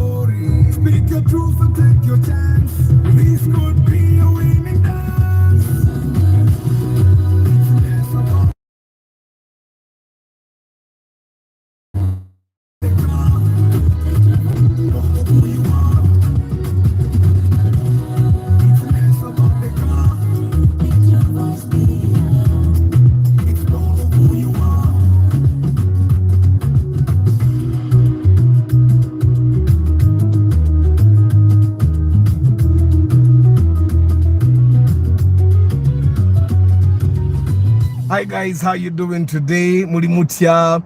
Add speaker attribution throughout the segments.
Speaker 1: story. Speak your truth and take your chance. This could be a winning dance. It's less about the car, who you are. It's less about the car. It's more of who you are. Hi guys, how you doing today? Mulimutia,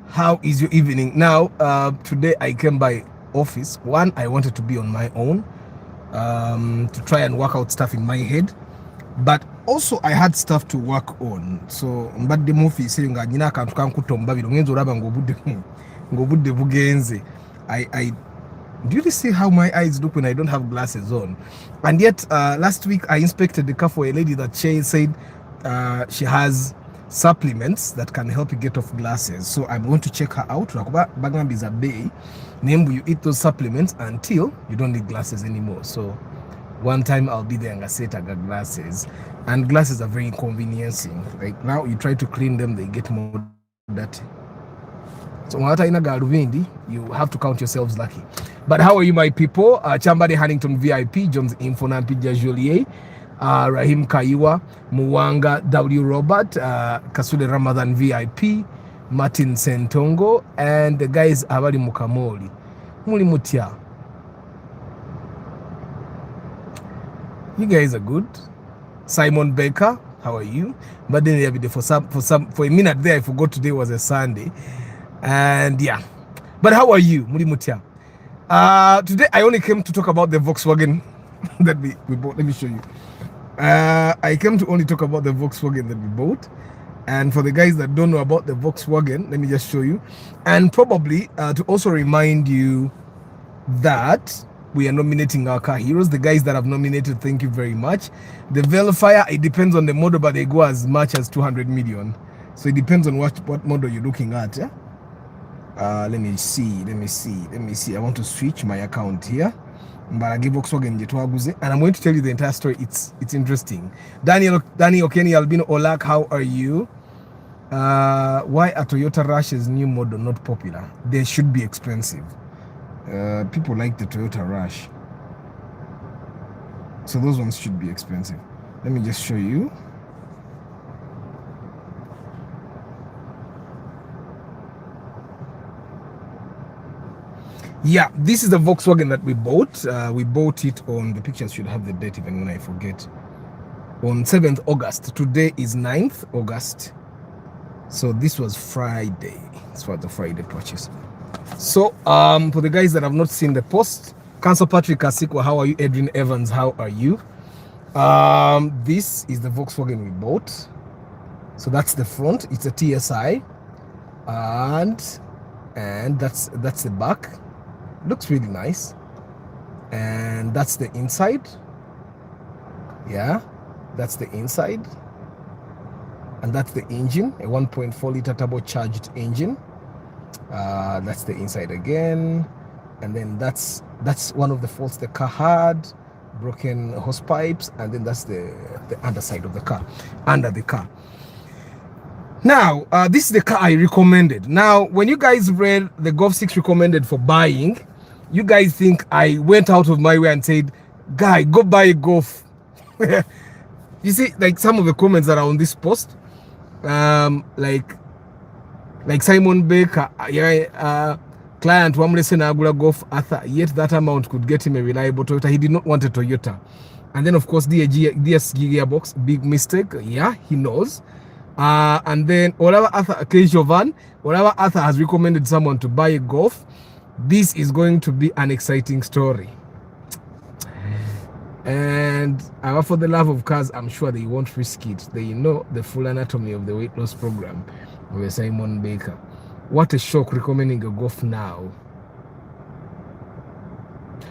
Speaker 1: how is your evening? Now, today I came by office. One, I wanted to be on my own, to try and work out stuff in my head, but also I had stuff to work on. So mbadde mu office nga nyina akantu kankutomba bino ngenza olaba ng'obudde bugenze. I do you see how my eyes look when I don't have glasses on? And yet last week I inspected the car for a lady that she said she has supplements that can help you get off glasses. So I'm going to check her out. Bagambi is a bay. Name you eat those supplements until you don't need glasses anymore. So one time I'll be there and I set I got glasses. And glasses are very inconveniencing. Like now you try to clean them, they get more dirty. So you have to count yourselves lucky. But how are you, my people? Chambade Hannington VIP, Jones Info Nampija Joliet, Rahim Kaiwa, Muwanga W. Robert, Kasule Ramadan VIP, Martin Sentongo, and the guys Abali Mukamoli. Mulimutia. You guys are good. Simon Baker, how are you? But then for a minute there, I forgot today was a Sunday. And yeah, but how are you, Mulimutia? Today I only came to talk about the Volkswagen that we bought. Let me show you. I came to only talk about the Volkswagen that we bought. And for the guys that don't know about the Volkswagen, let me just show you. And probably to also remind you that we are nominating our car heroes. The guys that have nominated, thank you very much. The Velifier, it depends on the model, but they go as much as 200 million. So it depends on what model you're looking at. Yeah? Let me see. I want to switch my account here. But I give Volkswagen and I'm going to tell you the entire story. It's interesting. Danny Okeni Albino Olak, how are you? Why are Toyota Rush's new model not popular? They should be expensive. People like the Toyota Rush, so those ones should be expensive. Let me just show you. Yeah, this is the Volkswagen that we bought. We bought it on, the pictures should have the date even when I forget, on 7th August. Today is 9th August. So this was Friday. This was the Friday purchase. So for the guys that have not seen the post, Council Patrick Kasikwa, how are you? Edwin Evans, how are you? This is the Volkswagen we bought. So that's the front. It's a TSI. And that's the back. Looks really nice. And that's the inside. Yeah, that's the inside. And that's the engine, a 1.4 liter turbocharged engine. That's the inside again. And then that's one of the faults the car had, broken hose pipes. And then that's the underside of the car, under the car. Now, this is the car I recommended. Now, when you guys read the Golf 6 recommended for buying, you guys think I went out of my way and said, guy, go buy a Golf. You see, like some of the comments that are on this post, like Simon Baker, client wamulese agula Golf Arthur, yet that amount could get him a reliable Toyota. He did not want a Toyota. And then of course DS gearbox, big mistake. Yeah, he knows. And then whatever Arthur Jovan, whatever Arthur has recommended someone to buy a Golf, this is going to be an exciting story. And for the love of cars, I'm sure they won't risk it. They know the full anatomy of the weight loss program with Simon Baker. What a shock recommending a Golf now.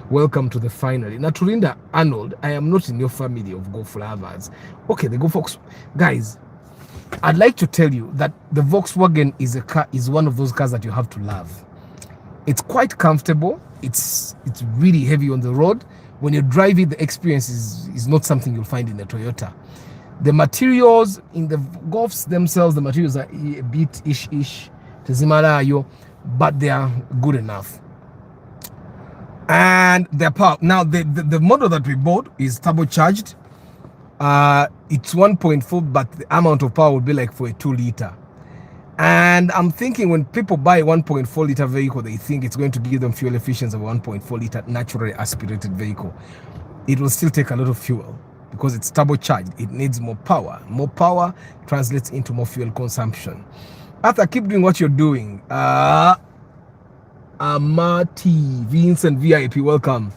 Speaker 1: Welcome to the finale. Now, Turinda Arnold, I am not in your family of Golf lovers. Okay, the Golf, guys, I'd like to tell you that the Volkswagen is one of those cars that you have to love. It's quite comfortable. it's really heavy on the road. When you drive it, the experience is not something you'll find in a Toyota. The materials in the Golfs themselves, the materials are a bit ish, but they are good enough. And their power. Now, the model that we bought is turbocharged. It's 1.4, but the amount of power would be like for a 2-liter. And I'm thinking when people buy a 1.4 liter vehicle, they think it's going to give them fuel efficiency of a 1.4 liter naturally aspirated vehicle. It will still take a lot of fuel because it's turbocharged. It needs more power. More power translates into more fuel consumption. After keep doing what you're doing. Amati, Vincent VIP, welcome.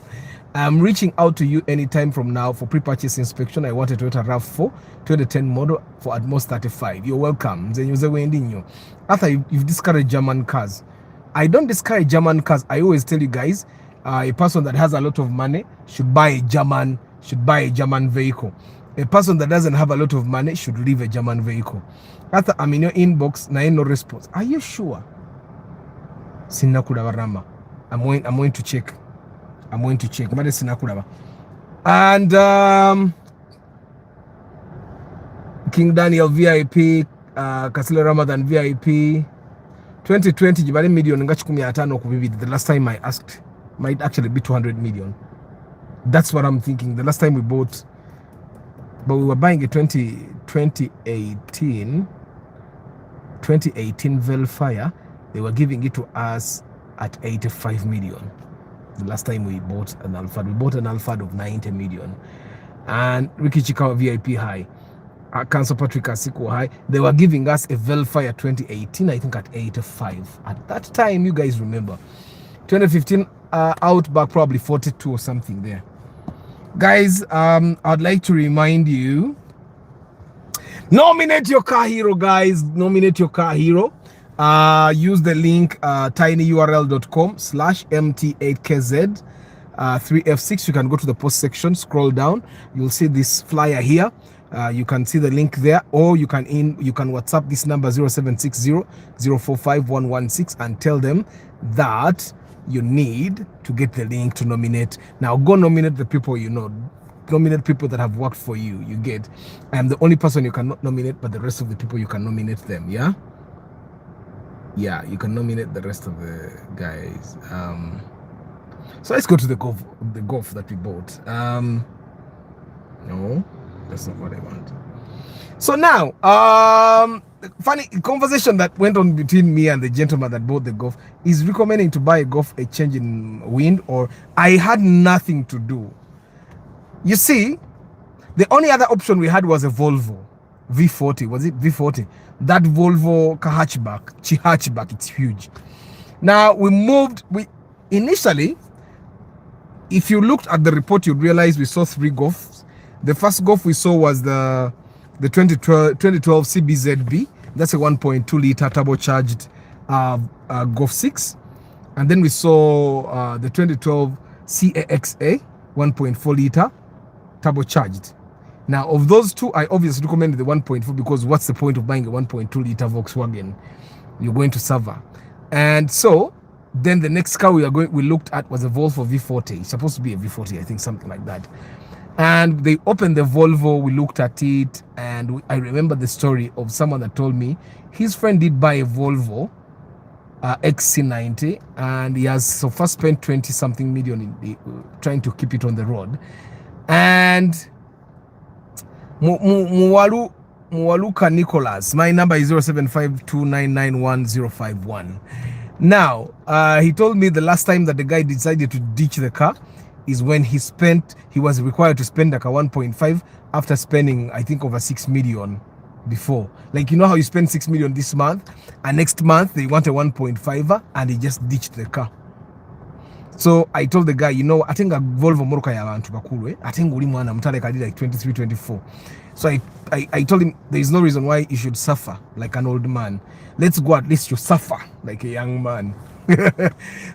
Speaker 1: I'm reaching out to you anytime from now for pre-purchase inspection. I want a Toyota RAV4 2010 model for at most 35. You're welcome. After you've discouraged German cars. I don't discourage German cars. I always tell you guys, a person that has a lot of money should buy a German vehicle. A person that doesn't have a lot of money should leave a German vehicle. After I'm in your inbox, no response. Are you sure? I'm going to check. And King Daniel VIP, Kasile Ramadan VIP, 2020 jibali million ngachi 15 kubibidi. The last time I asked might actually be 200 million. That's what I'm thinking. The last time we bought, but we were buying a 2018 Velfire. They were giving it to us at 85 million. The last time we bought an Alphard, we bought an Alphard of 90 million. And Ricky Chikawa VIP high, Council Patrick Asiko high, they were giving us a Velfire 2018, I think at 85. At that time, you guys remember. 2015 Outback, probably 42 or something there. Guys, I'd like to remind you, nominate your car hero, guys. Nominate your car hero. Use the link tinyurl.com/mt8kz 3f6. You can go to the post section, scroll down, you'll see this flyer here. You can see the link there, or you can WhatsApp this number 0760-045-116 and tell them that you need to get the link to nominate. Now go nominate the people you know. Nominate people that have worked for you. You get. I'm the only person you cannot nominate, but the rest of the people you can nominate them. Yeah, you can nominate the rest of the guys. So let's go to the golf that we bought. No, that's not what I want. So now, funny conversation that went on between me and the gentleman that bought the Golf is recommending to buy a Golf, a change in wind, or I had nothing to do. You see, the only other option we had was a Volvo V40. Was it V40? That Volvo hatchback, it's huge. Now we moved. Initially, if you looked at the report, you'd realize we saw 3 Golfs. The first Golf we saw was the 2012 CBZB. That's a 1.2 liter turbocharged Golf 6. And then we saw the 2012 CAXA 1.4 liter turbocharged. Now, of those two, I obviously recommend the 1.4 because what's the point of buying a 1.2 liter Volkswagen? You're going to suffer. And so then the next car we looked at was a Volvo V40. It's supposed to be a V40, I think, something like that. And they opened the Volvo, we looked at it, and I remember the story of someone that told me his friend did buy a Volvo XC90, and he has so far spent 20 something million trying to keep it on the road. And Muwaluka Nicholas, my number is 0752991051. Now, he told me the last time that the guy decided to ditch the car is when he was required to spend like a 1.5 after spending, I think, over 6 million before. Like, you know how you spend 6 million this month and next month they want a 1.5 and he just ditched the car. So I told the guy, you know, I think a Volvo Moroka ya bantu bakulu, I think uli mwana mtaleka like 23, 24. So I told him there is no reason why you should suffer like an old man. Let's go, at least you suffer like a young man.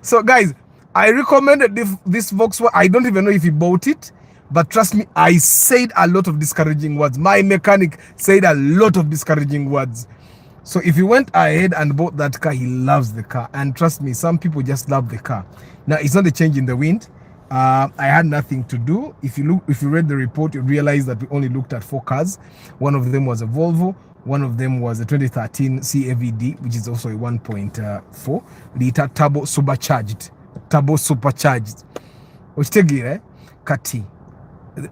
Speaker 1: So guys, I recommended this Volkswagen. I don't even know if he bought it, but trust me, I said a lot of discouraging words. My mechanic said a lot of discouraging words. So if he went ahead and bought that car, he loves the car. And trust me, some people just love the car. Now, it's not a change in the wind. I had nothing to do. If you read the report, you realize that we only looked at 4 cars. One of them was a Volvo. One of them was a 2013 CAVD, which is also a 1.4 liter turbo supercharged. Which take it, Kati.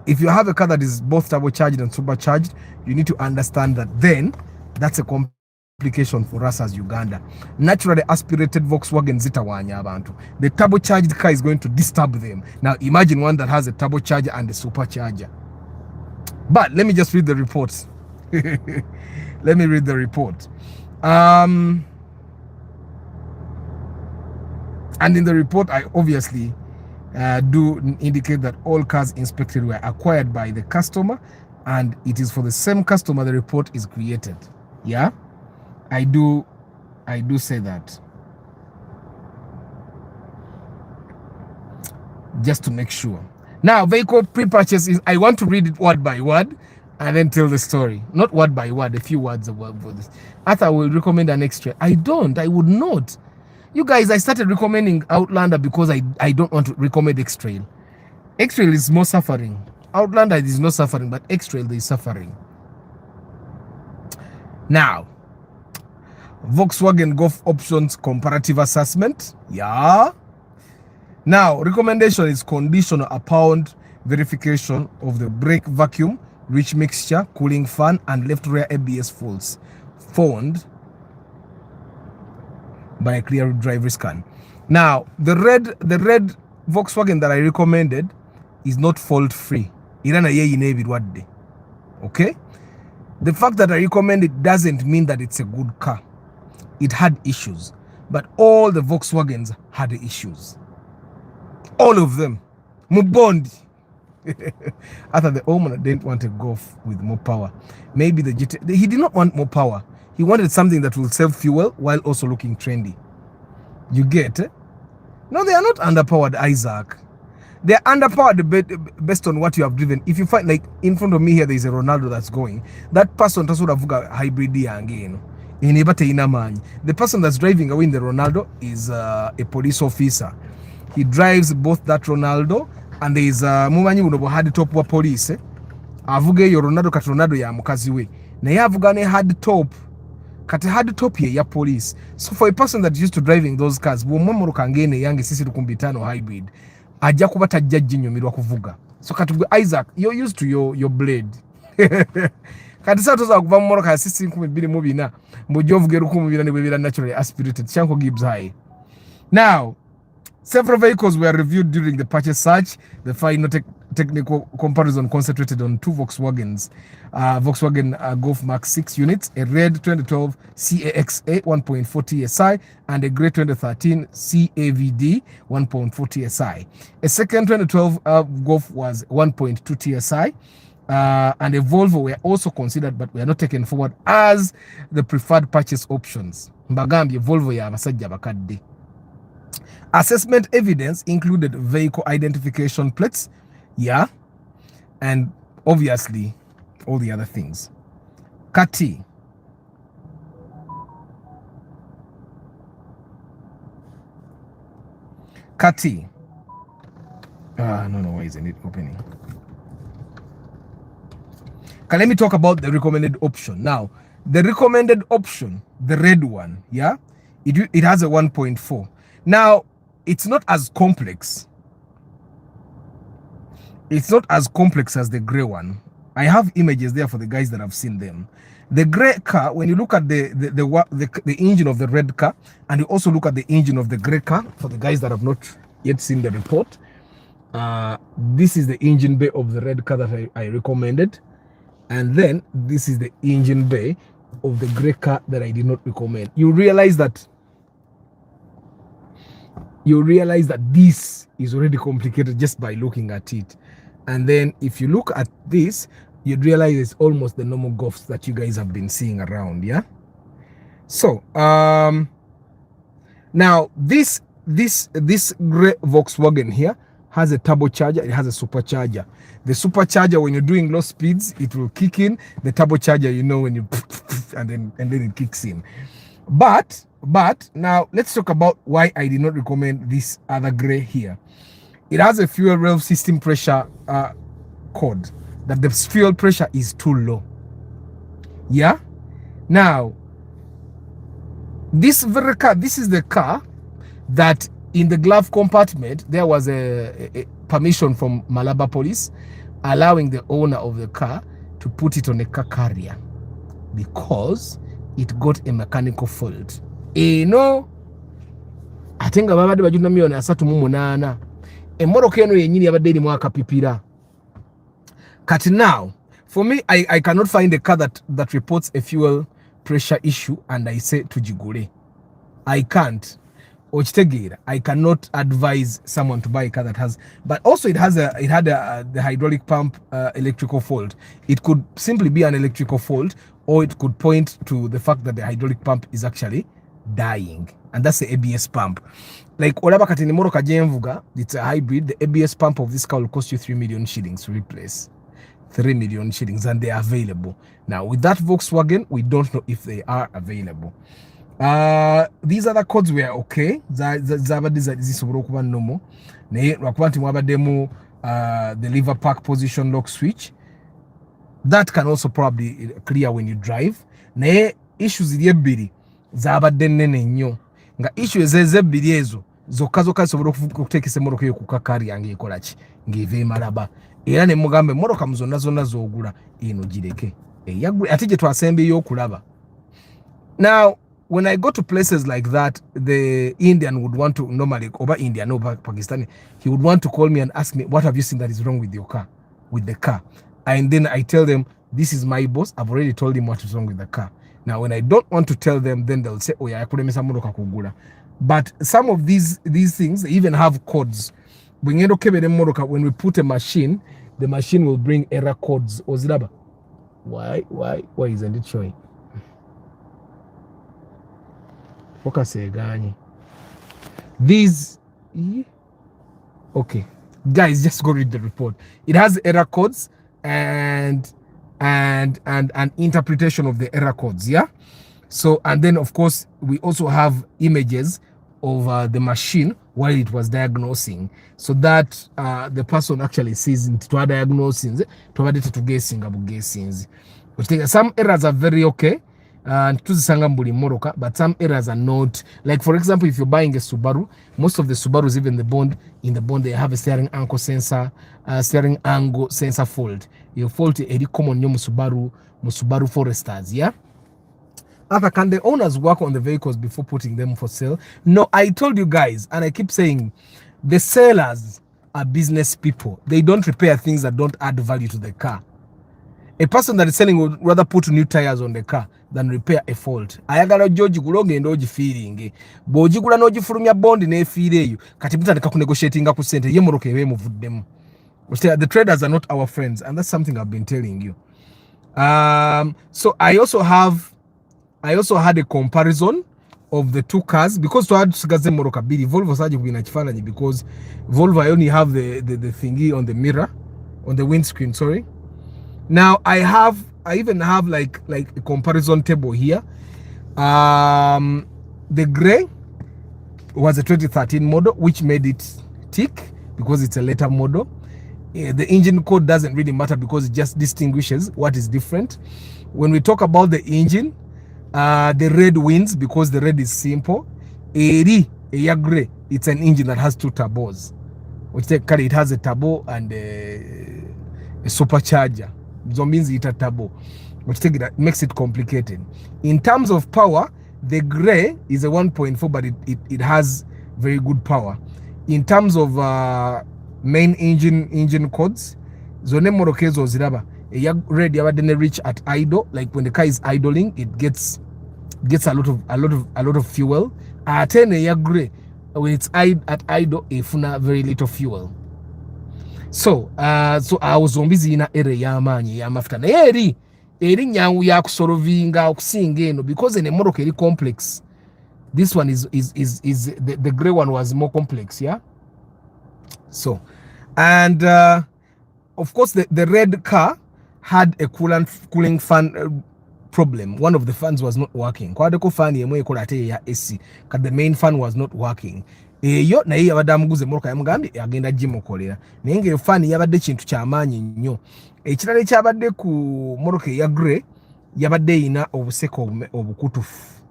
Speaker 1: If you have a car that is both turbocharged and supercharged, you need to understand that then that's a complication for us as Uganda. Naturally aspirated Volkswagen zitawanya abantu. The turbocharged car is going to disturb them. Now imagine one that has a turbocharger and a supercharger. But let me just read the report. Let me read the report. And in the report, I obviously do indicate that all cars inspected were acquired by the customer, and it is for the same customer the report is created. Yeah, I do say that, just to make sure. Now, vehicle pre-purchase is, I want to read it word by word and then tell the story. Not word by word, a few words of this. I thought I would recommend an extra. I would not. You guys, I started recommending Outlander because I don't want to recommend X-Trail. X-Trail is more suffering. Outlander is not suffering, but X-Trail is suffering. Now, Volkswagen Golf options comparative assessment. Yeah. Now, recommendation is conditional upon verification of the brake vacuum, rich mixture, cooling fan, and left rear ABS faults found by a clear driver scan. Now, the red Volkswagen that I recommended is not fault free. Okay? The fact that I recommend it doesn't mean that it's a good car. It had issues, but all the Volkswagens had issues. All of them. Mubondi. I thought the owner didn't want a Golf with more power. Maybe the GT. He did not want more power. He wanted something that will save fuel while also looking trendy. You get it? No, they are not underpowered, Isaac. They are underpowered based on what you have driven. If you find, like in front of me here, there is a Ronaldo that's going. That person does not have hybrid again. The person that's driving away in the Ronaldo is a police officer. He drives both that Ronaldo and there is mumanyi buno hard top wa police. Avuge yo Ronaldo kat Ronaldo ya mukazi we. Na ye avuga ne hard top. Kati hard top ye ya police. So for a person that used to driving those cars, bo momoro kangene yange sisi lukumbitano hybrid. Ajja kuba tajja jinyumirwa kuvuga. So kati Isaac, you're used to your blade. Kati sa toza kuva momoro ka sisi 12 mbojovuge 12 ne bwebira naturally aspirated. Shanko Gibbs high. Now, several vehicles were reviewed during the purchase search. The final technical comparison concentrated on 2 Volkswagens. Volkswagen Golf Mark 6 units, a red 2012 CAXA 1.4 TSI and a grey 2013 CAVD 1.4 TSI. A second 2012 Golf was 1.2 TSI. And a Volvo were also considered but were not taken forward as the preferred purchase options. Mbagambye Volvo ya abasajja bakadde. Assessment evidence included vehicle identification plates, yeah, and obviously all the other things. Kati. No, why isn't it opening? Okay, let me talk about the recommended option. Now, the recommended option, the red one, yeah, it has a 1.4. Now, it's not as complex. It's not as complex as the gray one. I have images there for the guys that have seen them. The gray car, when you look at the engine of the red car, and you also look at the engine of the gray car, for the guys that have not yet seen the report, this is the engine bay of the red car that I recommended. And then this is the engine bay of the gray car that I did not recommend. You realize that this is already complicated just by looking at it. And then if you look at this, you'd realize it's almost the normal Golfs that you guys have been seeing around, yeah? So, now this gray Volkswagen here has a turbocharger, it has a supercharger. The supercharger, when you're doing low speeds, it will kick in. The turbocharger, you know, when you and then it kicks in. But now let's talk about why I did not recommend this other gray here. It has a fuel valve system pressure code, that the fuel pressure is too low. Yeah. Now, this very car, this is the car that in the glove compartment there was a permission from Malaba police allowing the owner of the car to put it on a car carrier because it got a mechanical fault. No, I think babadde bajuna milioni 38 emmoroka eno yennyini yabadde erimu akapipira. Kati now, for me, I cannot find a car that reports a fuel pressure issue and I say tujigule. I can't. I cannot advise someone to buy a car that has, but also it had the hydraulic pump electrical fault. It could simply be an electrical fault, or it could point to the fact that the hydraulic pump is actually dying, and that's the ABS pump. Like olaba kati nimoro kajenvuga, it's a hybrid. The ABS pump of this car will cost you 3 million shillings to replace. 3 million shillings, and they are available. Now with that Volkswagen, we don't know if they are available. These other codes were okay. Zisobora okuba normal. Naye lwakuba nti mwabaddemu the lever park position lock switch. That can also probably clear when you drive. Naye issues ziri ebbiri zabadde nnene nnyo. Nga issues ebbiri ezo zokka zisobora okuteekesa emmoroka eyo ku kakari yange ekola ki ng'eva emalaba. Era ne mugambe emmoroka mu zonna zoogula eno gireke. Ate gye twasembeyo okulaba. Now, when I go to places like that, the Indian would want to normally, over Indian or Pakistani, he would want to call me and ask me, what have you seen that is wrong with your car, with the car? And then I tell them, this is my boss. I've already told him what is wrong with the car. Now, when I don't want to tell them, then they'll say, oh yeah, I couldn't miss a. But some of these things, they even have codes. When we put a machine, the machine will bring error codes. Why isn't it showing? These, okay, guys, just go read the report. It has error codes and interpretation of the error codes. Yeah. So, and then of course we also have images of the machine while it was diagnosing, so that the person actually sees into diagnosing to guessing. Some errors are very okay. But some errors are not. Like for example, if you're buying a Subaru, most of the Subarus, even in the bond, they have a steering angle sensor fault. You fault a common new Subaru Foresters, yeah. After, can the owners work on the vehicles before putting them for sale? No, I told you guys, and I keep saying, the sellers are business people. They don't repair things that don't add value to the car. A person that is selling would rather put new tires on the car than repair a fault. Ayagala George Gulonge and Oji feeling. Boji Gula no Jifurumia bond in a fee. Katibuta negotiating up with Sente Yemoroke of them. The traders are not our friends, and that's something I've been telling you. So I also had a comparison of the two cars, because to add Moroka Bidi, Volvo Saji Winachifana, because Volvo I only have the thingy on the mirror, on the windscreen, sorry. Now I even have like a comparison table here. The gray was a 2013 model, which made it tick because it's a later model. The engine code doesn't really matter because it just distinguishes what is different. When we talk about the engine, the red wins because the red is simple. Gray, it's an engine that has two turbos. It has a turbo and a supercharger. Means it's a turbo, which makes it complicated. In terms of power, the gray is a 1.4, but it has very good power. In terms of main engine codes, zone morokezo ziraba red yabadene reach at idle, like when the car is idling, it gets a lot of fuel. Atene gray, when it's at idle, ifuna very little fuel. So I was on busy in a area yamanyi yamafuta na eri nyangu ya kusolvinga okusinga because in a more complex. This one is the gray one was more complex, yeah. So And of course the red car had a cooling fan problem. One of the fans was not working. Kwadeko fan yemwe ekola ate ya AC, but the main fan was not working. Eyo naye yabadde amuguze moroka yamugambye agenda gimukolera naye nga fan yabadde kintu kyamaanyi nnyo. Ekirala ekyabadde ku moroka eya grey yabadde ina obuseke obukutufu.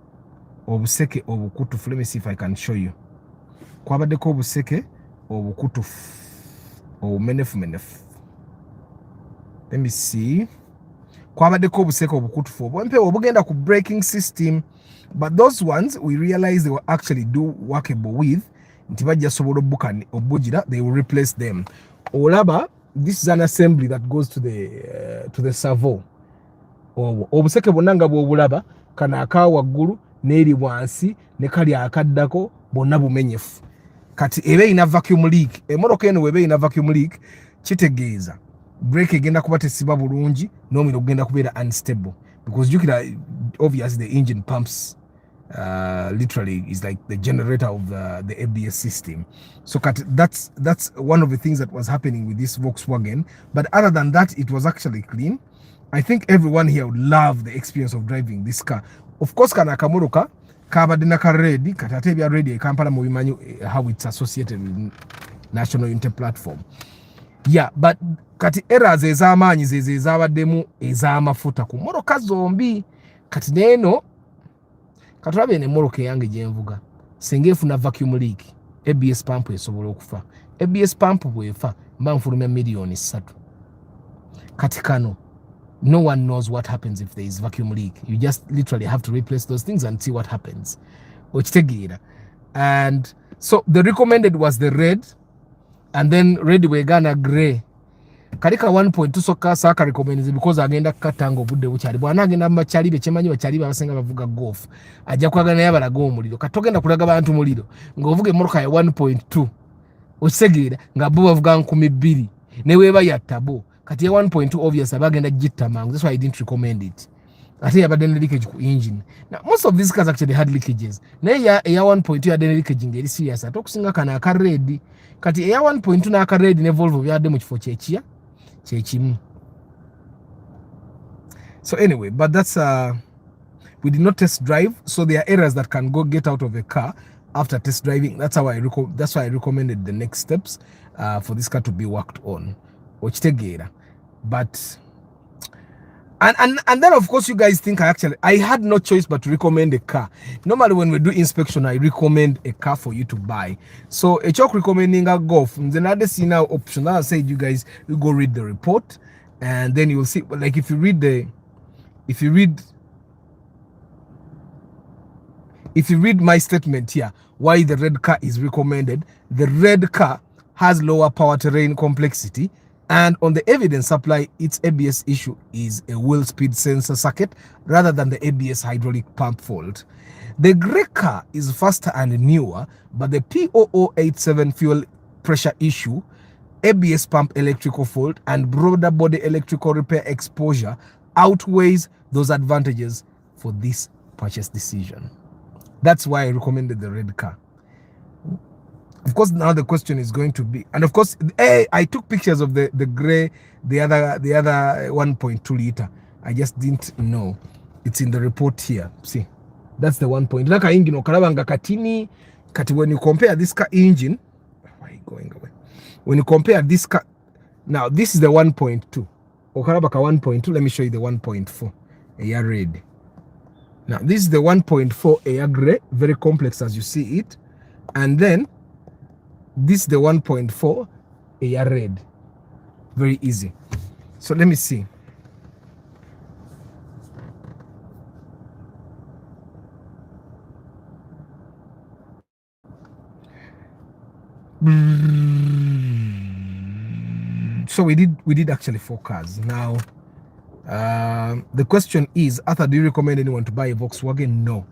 Speaker 1: Obuseke obukutufu. Let me see if I can show you. Kwabaddeko obuseke obukutufu obumenefu. Let me see. Kwabaddeko obuseke obukutufu obwempewo obugenda ku braking system, but those ones we realized they were actually workable with. Nti bajja sobola obugira, they will replace them. Olaba, this is an assembly that goes to the servo. Obuseke bonna nga bw'obulaba, kana aka waggulu n'eri wansi ne kali akaddako bonna bumenyefu. Kati ebe ina vacuum leak. Emmotoka eno webe ina vacuum leak, kitegeeza brake egenda kuba tesiba bulungi n'omuliro gugenda kubeera unstable, because jukira obviously the engine pumps literally is like the generator of the ABS system. So that's one of the things that was happening with this Volkswagen. But other than that, it was actually clean. I think everyone here would love the experience of driving this car. Of course, kana akamotoka kabadde naka ready, kati ate bya ready Kampala mu bimanyi how it's associated with National Unity Platform. Yeah, but kati errors ez'amaanyi zezabaddemu ez'amafuta ku motoka zombi. Kati neno katulabe ne motoka yange gyenvuga singa efuna vacuum leak, ABS pump esobola okufa. ABS pump bwefa mba nfulumya millioni 3. Kati kano no one knows what happens if there is vacuum leak. You just literally have to replace those things and see what happens. Okitegeera. And so the recommended was the red, and then red wegana grey. Kalika 1.2 soka saka recommends because agenda katanga obudde bukyali. Bwana agenda machalibe chemanyi bachalibe abasenga bavuga golf. Ajja kwagana yabalaga omuliro. Katogenda kulaga bantu muliro. Ngovuge moroka ya 1.2. Osegeera nga bo bavuga 12. Ne weba yattabo. Kati ya 1.2 obvious abagenda jitta mangu. That's why I didn't recommend it. Ate yabadde ne leakage ku engine. Now most of these cars actually had leakages. Naye ya 1.2 yadde ne leakage ngeri serious. Atokusinga kana aka red. Kati ya 1.2 na aka red ne Volvo byadde mu kifo kyekya. So anyway, but that's we did not test drive, so there are errors that can get out of a car after test driving. That's why I recommended the next steps for this car to be worked on. But and then of course you guys think I had no choice but to recommend a car. Normally when we do inspection, I recommend a car for you to buy. So a chalk recommending a Golf. Then I see now option. I said you guys you go read the report, and then you'll see, like if you read my statement here, why the red car is recommended. The red car has lower powertrain complexity, and on the evidence supply, its ABS issue is a wheel speed sensor circuit rather than the ABS hydraulic pump fault. The grey car is faster and newer, but the P0087 fuel pressure issue, ABS pump electrical fault, and broader body electrical repair exposure outweighs those advantages for this purchase decision. That's why I recommended the red car. Of course, now the question is going to be, and of course, I took pictures of the gray, the other 1.2 liter. I just didn't know. It's in the report here. See, that's the 1. Like engine okalabanga katini. Kati when you compare this car engine, why are you going away? When you compare this car, now this is the 1.2. Okalabaka 1.2. Let me show you the 1.4. Air red. Now this is the 1.4 air gray, very complex as you see it, and then this is the 1.4 air red, very easy. So let me see. So we did actually 4 cars. Now the question is, Arthur, do you recommend anyone to buy a Volkswagen? No.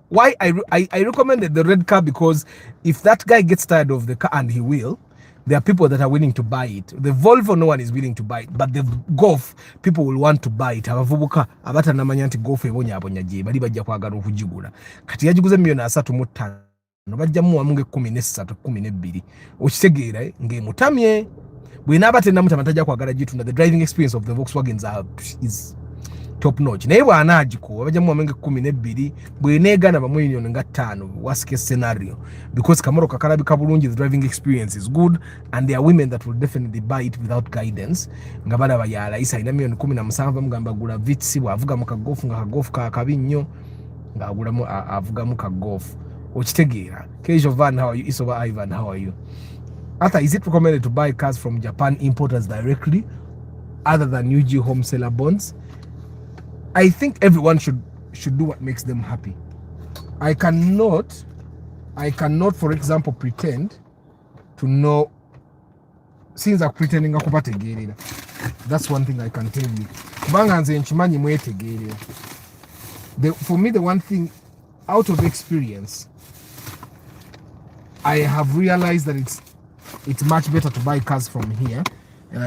Speaker 1: Why I recommended the red car, because if that guy gets tired of the car, and he will, there are people that are willing to buy it. The Volvo, no one is willing to buy it, but the Golf, people will want to buy it. Abavubuka abata namanya nti Golf ebonya abonya je bali bajja kwagala okugigula. Kati yagiguze $3,500,000. bajjamu wamu nga 13 12 okitegeera ng'emutamye bwe naaba tennamutama tajja kwagala gitunda. The driving experience of the Volkswagens is top notch, naye bw'anaagikuwa bajjamu wamu nga 12 bwe neegana ba million nga 5 worst case scenario, because kamoroka kalabika bulungi, the driving experience is good and there are women that will definitely buy it without guidance nga balaba yalayisa alina million 17 mugamba gula vitsi bw'avuga mu kagoofu nga kagoofu kakabi nnyo ng'agulamu avugamu kagoofu okitegeera. Kejo Van, how are you? Isoba Ivan, how are you? Arthur, is it recommended to buy cars from Japan importers directly other than UG home seller bonds? I think everyone should do what makes them happy. I cannot for example pretend to know, since I'm pretending akubategeerera. That's one thing I can tell you. Kubanga nze nkimanyi mwetegeerera. For me, the one thing out of experience, I have realized that it's much better to buy cars from here.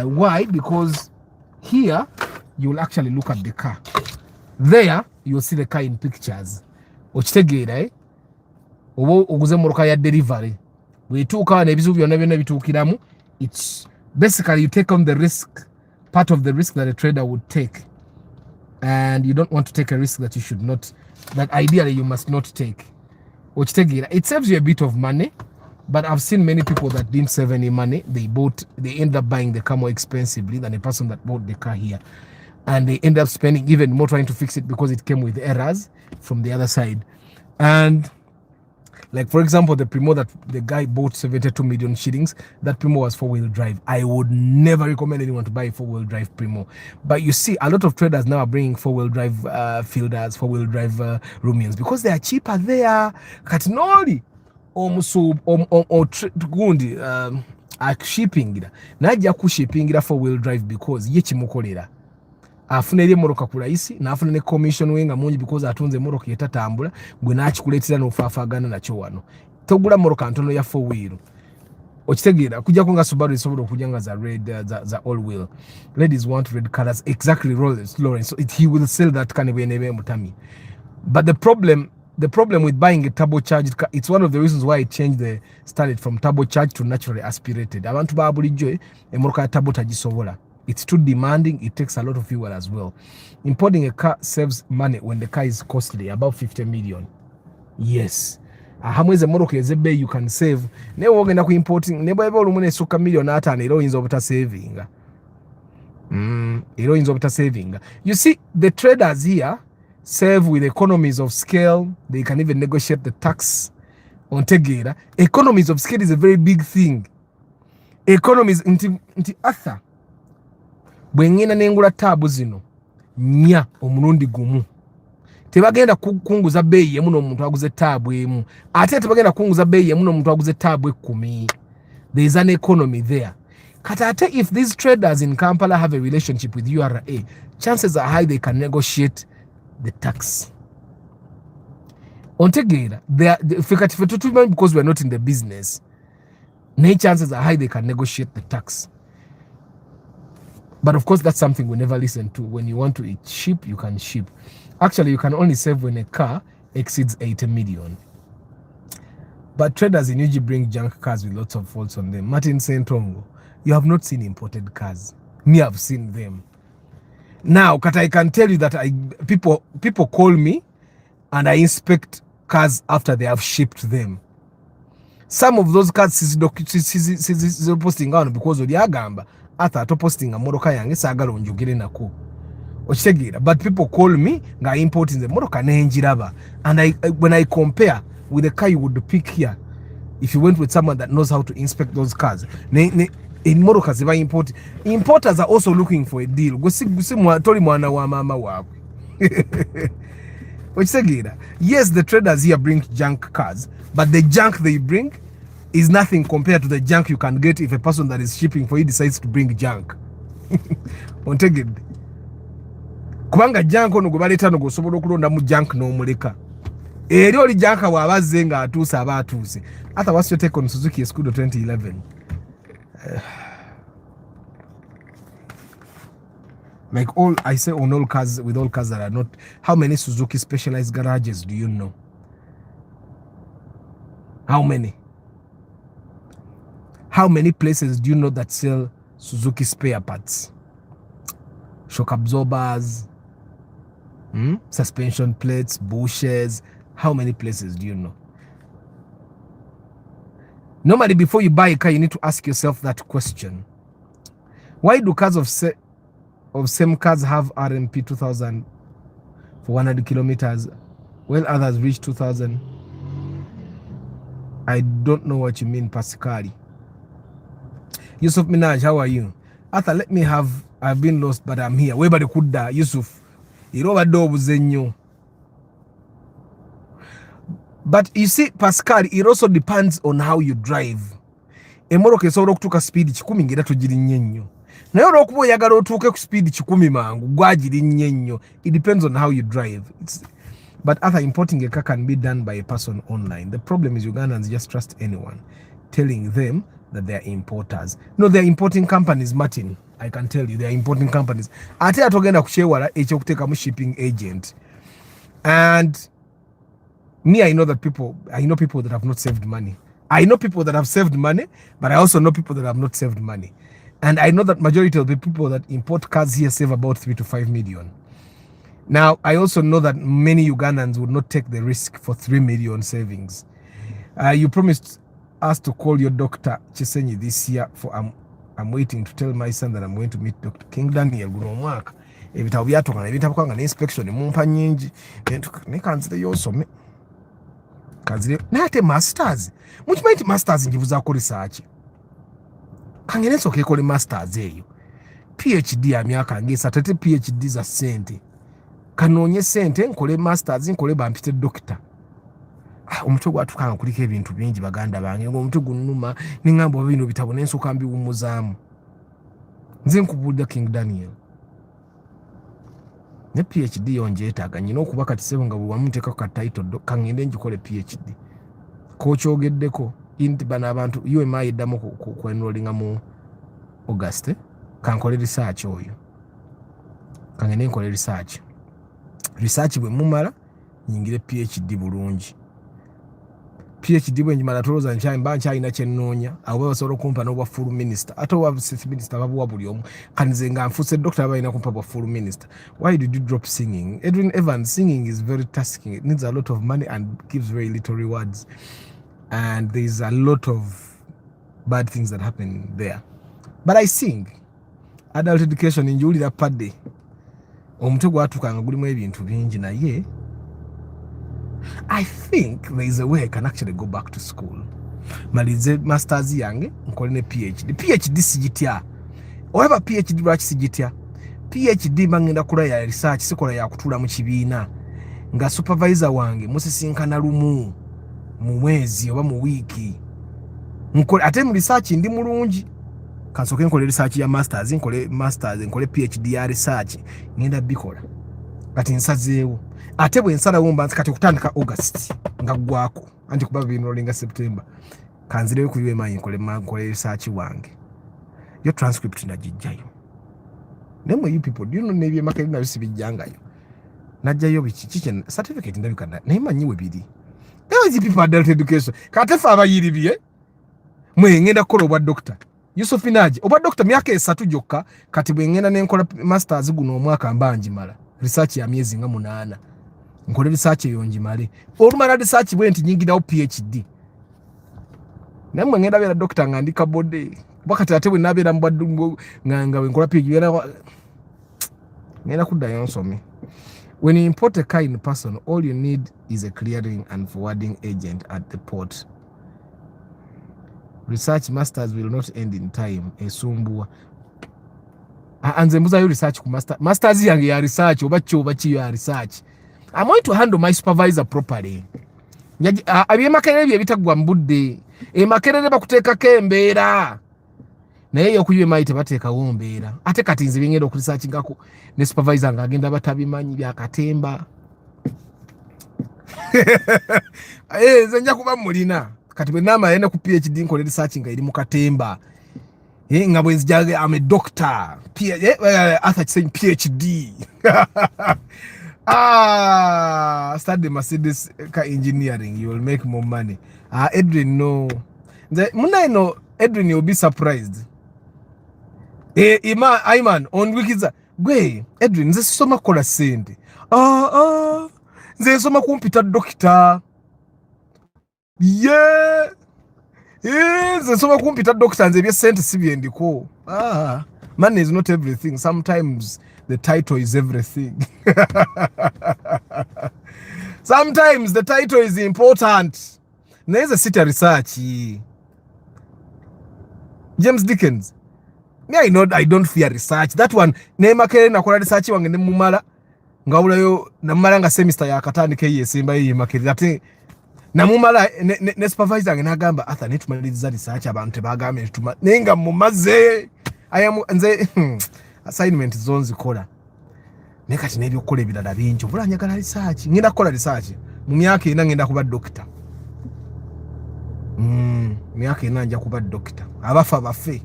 Speaker 1: Why? Because here you will actually look at the car. There you will see the car in pictures. Okitegeera oba oguze moroka ya delivery bwetuuka n'ebizibu byonna byonna bituukiramu. It's basically you take on the risk, part of the risk that a trader would take, and you don't want to take a risk that you should not, that ideally you must not take. Okitegeera, it saves you a bit of money, but I've seen many people that didn't save any money. They end up buying the car more expensively than a person that bought the car here, and they end up spending even more trying to fix it because it came with errors from the other side. And like for example, the Primo that the guy bought 72 million shillings, that Primo was 4-wheel drive. I would never recommend anyone to buy a 4-wheel drive Primo. But you see, a lot of traders now are bringing 4-wheel drive Fielders, 4-wheel drive Rumians, because they are cheaper there. Katinoli gundi shipping najja ku shipping 4-wheel drive because ye kimukolera afuna eri moroka kulaisi n'afuna ne commission wenga mungi because atunze moroka etatambula gwe n'akikuleetera n'ofaafagana nakyo wano. Togula moroka ntono ya 4-wheel. Okitegeera kujja ko nga Subaru esobola okujja nga za red za all wheel. Ladies want red colors, exactly Lawrence. So he will sell that kind of nebe mutami. But the problem with buying a turbocharged car, it's one of the reasons why it changed the standard from turbocharged to naturally aspirated. Abantu ba bulijjo emoroka ya turbo tagisobola. It's too demanding. It takes a lot of fuel as well. Importing a car saves money when the car is costly, about 50 million. Yes. Hamweze moroka ezebe you can save. Newe ogenda ku importing nebo ebe olumune suka million atano ero yinza obuta saving. Ero yinza obuta saving. You see, the traders here save with economies of scale. They can even negotiate the tax on Tegera. Economies of scale is a very big thing. Economies nti Arthur bwengena nengula tabu zino nya omulundi gumu tebagenda kunguza bei emu n'omuntu aguze tabu emu, ate tebagenda kunguza bei emu n'omuntu aguze tabu 10. There is an economy there. Katate, if these traders in Kampala have a relationship with URA, chances are high they can negotiate the tax. Ontegera, because we are not in the business, chances are high they can negotiate the tax. But of course, that's something we never listen to. When you want to ship, you can ship. Actually, you can only save when a car exceeds 80 million. But traders in UG bring junk cars with lots of faults on them. Martin Sentongo, you have not seen imported cars. Me, I've seen them. Now, I can tell you that people call me and I inspect cars after they have shipped them. Some of those cars is posting on because of the agamba. Ata to posting a moroka yange sagala onjogere nako. Okitegeera, but people call me nga importing the moroka nenjiraba, and when I compare with the car you would pick here, if you went with someone that knows how to inspect those cars, in moroka ziba import. Importers are also looking for a deal. Tori mwana wa mama wabwe. Okitegeera, yes, the traders here bring junk cars, but the junk they bring is nothing compared to the junk you can get if a person that is shipping for you decides to bring junk. Ontegedde. Kubanga junk ono gwe baleeta no gosobola okulonda mu junk n'omuleka. Eri oli junk bw'abazze nga atuuse aba atuuse. Arthur, what's your take on Suzuki Escudo 2011? Like all, I say on all cars, with all cars that are not, how many Suzuki specialized garages do you know? How many? How many places do you know that sell Suzuki spare parts? Shock absorbers, suspension plates, bushes. How many places do you know? Normally, before you buy a car, you need to ask yourself that question. Why do cars of same cars have RMP 2000 for 100 kilometers, while others reach 2000? I don't know what you mean, Pascali. Yusuf Minaj, how are you? Arthur, I've been lost, but I'm here. Webale kudda, Yusuf. Irobadde obuze nnyo. But you see, Pascal, it also depends on how you drive. Emmotoka esobola okutuuka speed 100 ng'era togirinnye nnyo. Naye olw'okuba oyagala otuuke ku speed 100 mangu, gwagirinnye nnyo. It depends on how you drive. But other importing a car can be done by a person online. The problem is Ugandans just trust anyone, telling them that they are importers. No, they are importing companies, Martin. I can tell you, they are importing companies. Ate atogenda kukyewala ekyokuteekamu shipping agent. And me, I know people that have not saved money. I know people that have saved money, but I also know people that have not saved money. And I know that majority of the people that import cars here save about 3 to 5 million. Now, I also know that many Ugandans would not take the risk for 3 million savings. You promised us to call your doctor, Chisenyi, this year. I'm waiting to tell my son that I'm going to meet Dr. King Daniel Guromwaka. Ebitabo byatokana ebitabukanga ne inspection mumpa nyingi ne kanzire yosome kanzire nate masters mukimanyi masters njibuzaako research kangene nsoka ekole masters eyo PhD ya myaka ngesa tete PhD za sente kanoonye sente nkole masters nkole bampite doctor omutwe gwatukanga kuliko ebintu bingi baganda bange omutwe gunnuma ningambo bino bitabo nensoka mbi wumuzaamu nze nkubulira King Daniel ne PhD yonjeetaaga nyina okuba kati sebo nga bwamuteekako ka title kangende njikole PhD kokyogeddeko inti bana abantu iwe mayiddamu kwenrolinga mu August kankole research oyo kangende nkole research bwe mumala nyingire PhD bulungi PhD bwe njimala toloza nkyayina kyennoonya abo basobola okumpa n'obwa full minister ate obwa state minister babuwa buli omu kanize nga nfuuse doctor abalina kumpa bwa full minister. Why did you drop singing? Edwin Evans, singing is very tasking. It needs a lot of money and gives very little rewards, and there's a lot of bad things that happen there. But I sing. Adult education njulira padde omutwe gwatukanga gulimu ebintu bingi naye I think there is a way I can actually go back to school. Malize masters yange nkole ne PhD. PhD sijitya. Oba PhD lwaki sijitya? PhD mangenda kula ya research sikola ya kutula mu kibiina. Nga supervisor wange musisinkana lumu mu mwezi oba mu wiki. Nkole ate mu research ndi mulungi. Kansoke nkole research ya masters, nkole PhD ya research. Ngenda bikola. Kati nsazeewo. Ate bwe nsala womba kati kutandika August nga gwako anti kuba binolinga September kanzireyo kuyiwe manyi nkole research wange yo transcript najijjayo nemwe you people do you know nebye makali na bisi bijjangayo najjayo bikikiche certificate ndabikanda naye manyiwe biri those people adult education katefa abayiribye mwe ngenda kola obwa doctor Yusuf Naji obwa doctor myaka 3 jokka kati bwe ngenda nenkola masters guno omwaka mbanji mala research ya miezi nga 8 nkole research yonji mali olumala research bwenti nyingirawo PhD namwe ngenda bera doctor ngandika bode wakati ate bwe nabera mbaddu nganga nkola PhD ngenda kuddayo nsome. When you import a car in person, all you need is a clearing and forwarding agent at the port. Research masters will not end in time. Esumbua anze mbuza yo research ku masters yange ya research oba ya research. I'm going to handle my supervisor properly. Abiye makerere bye bitagwa mbudde. Makerere bakuteeka kembeera. Naye yokuyiwe maite bateeka wombeera. Ate kati nze bingenda ku research ngako ne supervisor nga agenda batabimanyi bya katemba. Nze nja kuba mulina. Kati bwe nama yenda ku PhD nkole research nga iri mu katemba. Nga bwe nzijage I'm a doctor. Arthur saying PhD. Study Mercedes car engineering, you will make more money. Edwin no muna ino Edwin you'll be surprised. Iman on wikiza gwe Edwin nze soma kola sente nze soma kumpita dokita nze soma kumpita dokita nze bye sente sibyendiko. Money is not everything. Sometimes the title is everything. Sometimes the title is important. There's a city research. James Dickens. Me I don't fear research. That one nema kere nakola research wange ne mumala ngawula yo namala nga semester ya katandika yesimba yimakiri ate namumala ne supervisor nge nagamba atha netumaliriza research abantu tebagambe tuma nenga mumaze ayamu nze assignment zonzi kola nekati nebyo kola ebirala bingi obula nyagala research ngenda kola research mu myaka ina ngenda kuba doctor myaka ina nja kuba doctor abafa bafe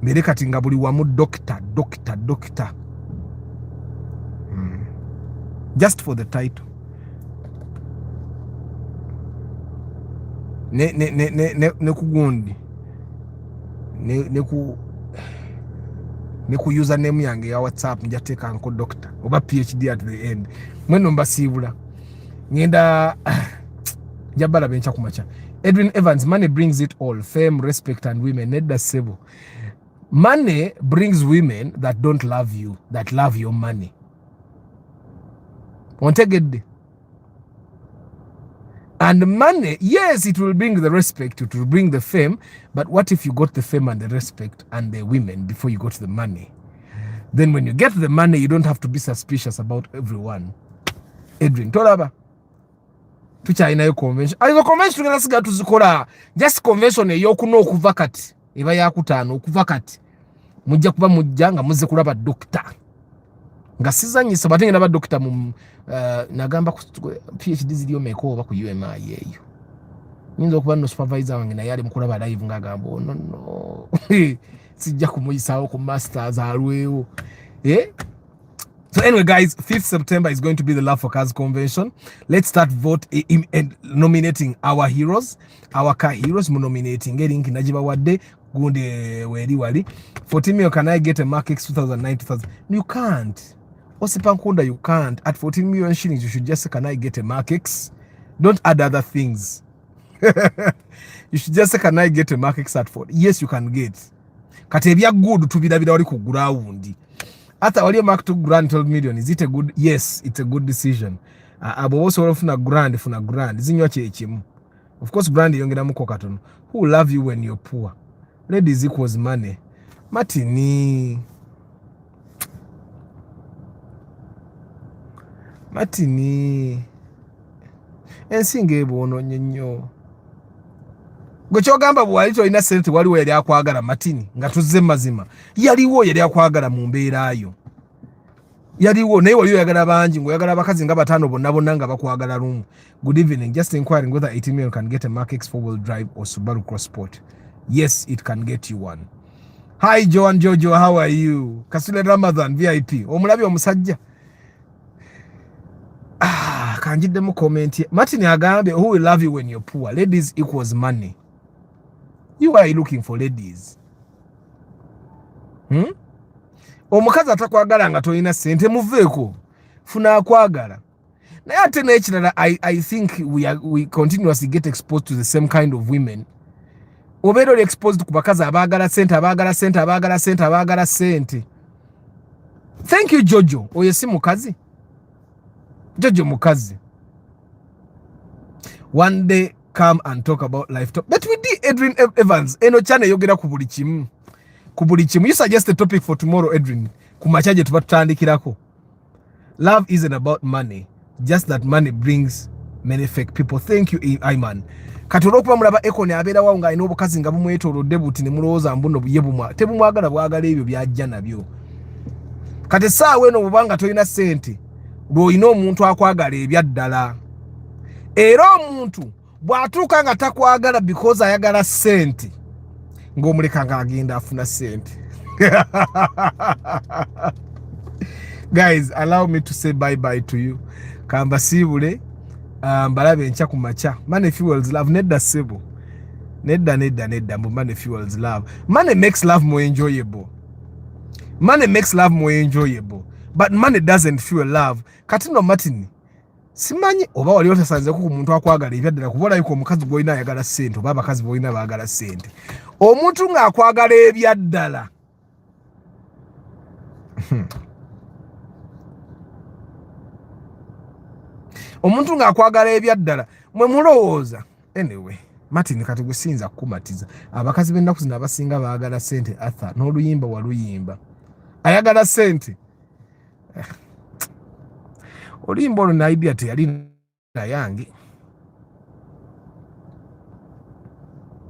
Speaker 1: mere kati nga buli wamu doctor just for the title ne kugundi ne ku username yange ya WhatsApp njateka nko doctor oba PhD at the end mweno mbasibula ngenda jabala bencha kumacha. Edwin Evans, money brings it all, fame, respect and women. Nedda Sebo, money brings women that don't love you, that love your money. Won't take it? And money, yes, it will bring the respect, it will bring the fame, but what if you got the fame and the respect and the women before you got the money? Then when you get the money, you don't have to be suspicious about everyone. Edwin, tolaba. Tucha ina yo convention. Ayo convention tugenda siga tuzikola. Just convention eyo kuno okuva kati. Eba ya kutano okuva kati. Mujja kuba mujjanga muze kulaba doctor. Nga sizanyisa batengenda ba doctor mu nagamba PhD ziliyo meko oba ku UMI yeyo. Nyinza okuba no supervisor wange na yali mukulaba live ngagamba no. Sijja kumuyisawo ku masters alwewo. So anyway, guys, 5th September is going to be the Love for Cars convention. Let's start vote and nominating our heroes, our car heroes. Nominating getting Najiba Wade, Gunde Weri Wali. 14 million, can I get a Mark X 2009 2000? You can't. Osipankunda, you can't. At 14 million shillings, you should just say, can I get a Mark X? Don't add other things. You should just say, can I get a Mark X at 40? Yes, you can get. Katebia good to be David Oriku Guraundi. After all your mark to grand 12 million, is it a good? Yes, it's a good decision. Abo also ofuna grand. Zinyo chechimu. Of course, grand yongena mukokatono. Who love you when you're poor? Ladies equals money. Matini. Ensinge bono nyenyo. Gochogamba bwalito ina sente waliwo yali akwagala matini nga tuzze mazima. Yaliwo yali akwagala mu mbeera ayo. Yaliwo naye waliwo yagala bangi ngo yagala bakazi nga batano bonna nga bakwagala lumu. Good evening, just inquiring whether 18 million can get a Mark X 4-wheel drive or Subaru Cross Sport. Yes, it can get you one. Hi Joan Jojo, how are you? Kasule Ramadan VIP. Omulabi omusajja. Kanjidde mu comment. Martin agambe, who will love you when you're poor? Ladies equals money. You are looking for ladies. Omukazi atakwagala nga toyina sente muveeko. Funa akwagala. Naye ate n'ekirala, I think we continuously get exposed to the same kind of women. Obeera oli exposed ku bakazi abaagala sente. Thank you Jojo. Oyo si mukazi. Jojo mukazi. One day come and talk about life talk. But we did Edwin Evans. Eno chane yogera ku buli kimu. You suggest a topic for tomorrow, Edwin. Kumachaje tubatandikirako. Love isn't about money. Just that money brings many fake people. Thank you, Iman. Katorokuba mulaba ekone abera wa nga ino obukazi nga bumwetolodde buti ne mulowooza mbuno buyebumwa. Tebumwagala bwagala ebyo byajja nabyo. Kati saawe no bubanga toyina sente. Lwoyina omuntu akwagala ebyaddala. Era omuntu bwatuuka nga takwagala because ayagala sente. Ng'omuleka nga agenda afuna sente. Guys, allow me to say bye-bye to you. Kamba sibule. mbalabe ncha ku macha. Money fuels love. Nedda sebo. Nedda. Money fuels love. Money makes love more enjoyable. Money makes love more enjoyable. But money doesn't fuel love. Katino Martin. Simanyi oba wali otasanze ku muntu akwagala ebyaddala kubola yuko omukazi gwolina ayagala ssente oba abakazi bolina baagala ssente. Omuntu ng'akwagala ebyaddala. Omuntu ng'akwagala ebyaddala mwe mulowooza. Anyway, Martin kati gusinza kukumatiza. Abakazi b'ennaku zino abasinga baagala ssente Arthur n'oluyimba waluyimba. Ayagala ssente. Oluyimba olwo na idea teyali yange.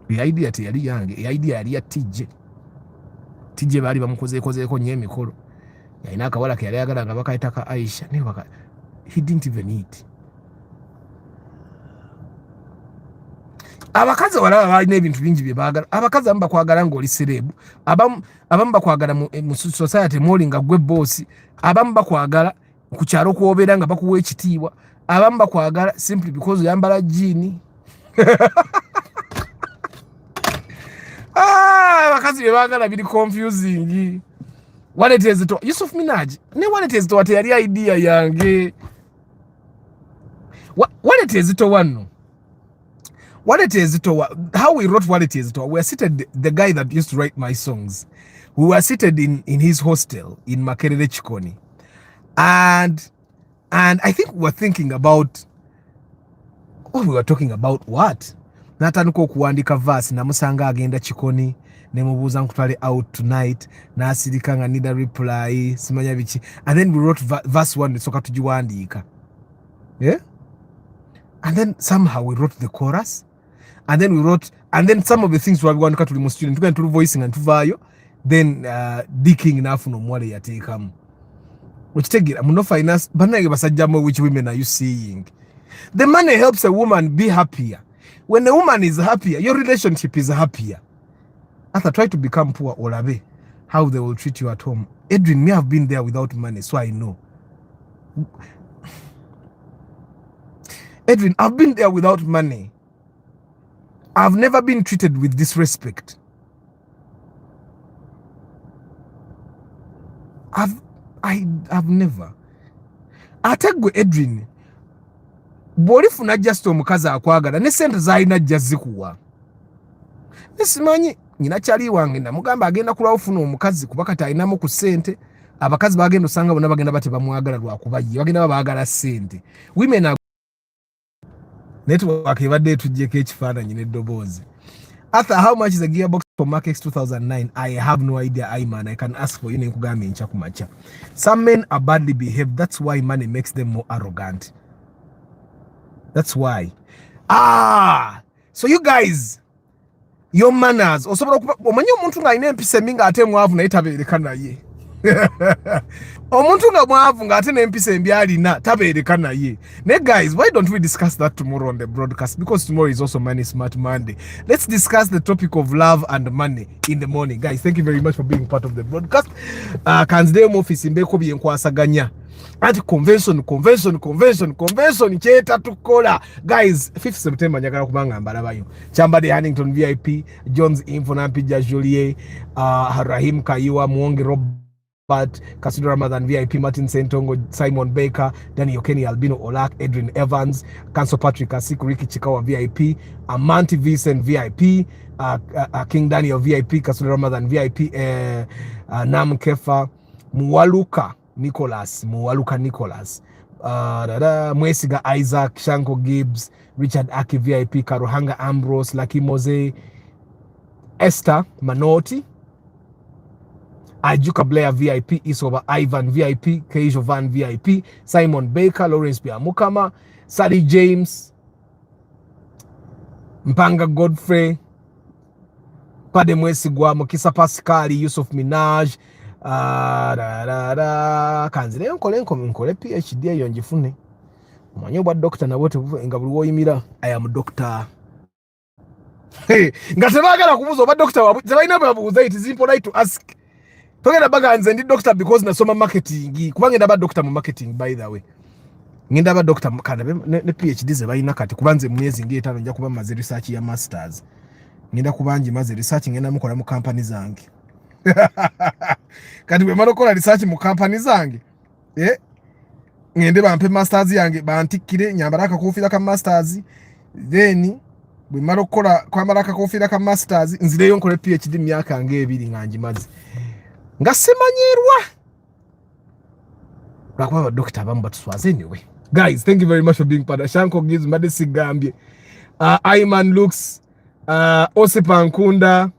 Speaker 1: Idea teyali yange. Idea yali ya TJ. TJ baali bamukozeeko nnyo emikolo. Yalina akawala ke yali ayagala nga bakayita ka Aisha. He didn't even eat. Abakazi walaba balina ebintu bingi bye baagala. Abakazi abamu bakwagala ng'oli serebu. Abamu bakwagala mu society mwoli nga gwe boss. Abamu bakwagala ku kyalo kw'obeera nga bakuwa ekitiibwa. Abamu bakwagala simply because oyambala jeani. Abakazi bye baagala biri confusing. Waleteze to Yusuf Minaji ne waleteze to wateyali idea yange. Waleteze to wano. Waleteze to how we wrote Waleteze to. We were seated, the guy that used to write my songs. We were seated in his hostel in Makerere Chikoni. And I think we were thinking about we were talking about what? Natanuko kuandika verse namusanga agenda Chikoni nemubuuza nkutwale out tonight nasirika nga need a reply simanya bichi, and then we wrote verse 1 soka tujiwandika. Yeah? And then somehow we wrote the chorus, and then some of the things were going to student to voicing and tuvayo, then diking enough no mwale yateekamu. Which take it, I'm no finance, but which women are you seeing? The money helps a woman be happier. When a woman is happier, your relationship is happier. After try to become poor, Olabe, how they will treat you at home. Edwin may have been there without money, so I know. Edwin, I've been there without money. I've never been treated with disrespect. I've never. Atagwe Edwin. Bwolifuna just omukazi akwagala ne sente zalina jazikuwa. Nesimanyi nyina kyali wange namugamba agenda kulwa ofuna omukazi kuba kati alinamu ku sente. Abakazi bagenda osanga bonna bagenda bate bamwagala lwakubayi bagenda baagala sente. Women are network ebadde etujjeko ekifaananyi n'eddoboozi. Arthur, how much is a gearbox for Mark X 2009? I have no idea, man. I can ask for you. Some men are badly behaved. That's why money makes them more arrogant. That's why. So you guys, your manners. Osobola omanyi omuntu nga alina empisa embi ng'ate mwavu naye tabeereka naye. Omuntu nga mwavu ng'ate n'empisa embi alina tabeereka naye. Naye guys, why don't we discuss that tomorrow on the broadcast? Because tomorrow is also Money Smart Monday. Let's discuss the topic of love and money in the morning. Guys, thank you very much for being part of the broadcast. Kanzide mu office mbeko byenkwasaganya. Anti convention kyeta tukola. Guys, 5th September njagala kubanga mbalabayo. Chambade Hannington VIP, Jones Info Nampija Julie, Rahim Kayiwa, Mwongi Robert, Kasudu Ramadan VIP, Martin Sentongo, Simon Baker, Daniel Kenny, Albino Olak, Edwin Evans, Council Patrick Asiku, Ricky Chikawa VIP, Amanti Vincent VIP, King Daniel VIP, Kasudu Ramadan VIP, Nam Kefa, Muwaluka Nicholas, Mwesiga Isaac, Shanko Gibbs, Richard Aki VIP, Karuhanga Ambrose, Lucky Mose, Esther Manoti, Ajuka Blair VIP, Isoba Ivan VIP, Keijo Van VIP, Simon Baker, Lawrence Biamukama, Sadi James, Mpanga Godfrey, Pade Mwesigwa, Mokisa Pascali, Yusuf Minaj, kanzire nkole PhD eyo njifune omanyi obwa doctor na wote nga buli woyimira I am doctor. Nga tebagala kubuza obwa doctor wabu tebalina babuuza, it is impolite to ask. Togenda baga nze ndi doctor because nasoma marketing, kubanga ndaba doctor mu marketing by the way. ngenda ba doctor mukana ne PhD ze bayina kati kubanze mwezi ngeta nja kuba maze research ya masters ngenda kubanji maze research ngenda mukola mu company zange kati bwe marokola research mu company zange ngende bampe masters yange bantikire nyambara akakofira ka masters then bwe marokola kwambara akakofira ka masters nzireyo nkole PhD myaka ngebiri nganji maze ngasemanyerwa lwakuba badokita abamu batuswaza anyway. Guys, thank you very much for being part of Shanko Gives Madesi Gambie. Ayman Lux, Osipa Nkunda.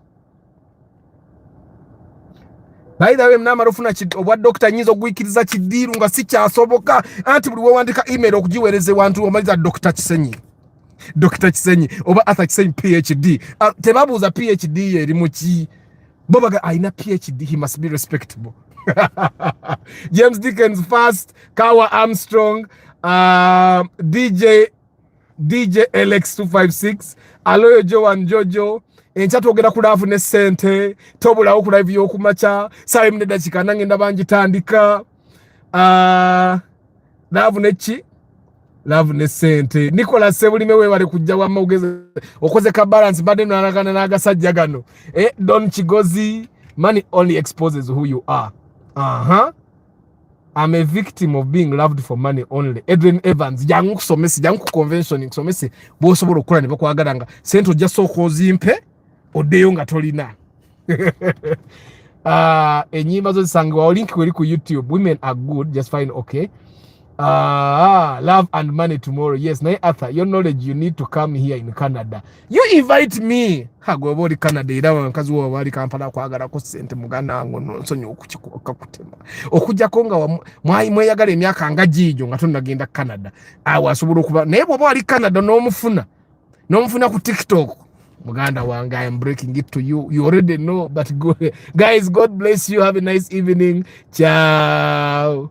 Speaker 1: By the way, mnama rufuna obwa Dr. Nyizo gwikiriza chidiru nga si kyasoboka anti buli wandika email okujiwereze wantu omaliza Dr. Chisenyi. Dr. Chisenyi oba Arthur Chisenyi PhD. Tebabuuza PhD eri mu ki? Bobaga aina PhD, he must be respectable. James Dickens first, Kawa Armstrong, DJ LX256, Aloyo Joan Jojo, enchatu ogera kulavu ne sente, tobula okulavu yokumacha, sawe mneda chikana ngenda banjitandika, love ne sente. Nicolas Sebuli mewe wale kujja wa maugeze, okoze ka balance bade mnanagana nagasajja gano. Don Chigozi, money only exposes who you are. I'm a victim of being loved for money only. Edwin Evans, jangu kusomesi, jangu convention kusomesi, bosobolo kula nipo kwa agadanga. Sento jaso kozimpe, odeyo nga tolina. Enyimba zo sangwa, link kweli ku YouTube. Women are good, just fine, okay. Love and money tomorrow. Yes, na Arthur, your knowledge you need to come here in Canada. You invite me. Hago bori Canada irawa nkazi wo bari Kampala kwagara ko sente muganda ngo nsonyo okukikuka kutema. Okujja konga mweyagala emyaka ngajijo nga tonnagenda Canada. Awasobola okuba naye bwo bali Canada n'omufuna ku TikTok. Muganda wanga, I am breaking it to you. You already know, but go, guys, God bless you. Have a nice evening. Ciao.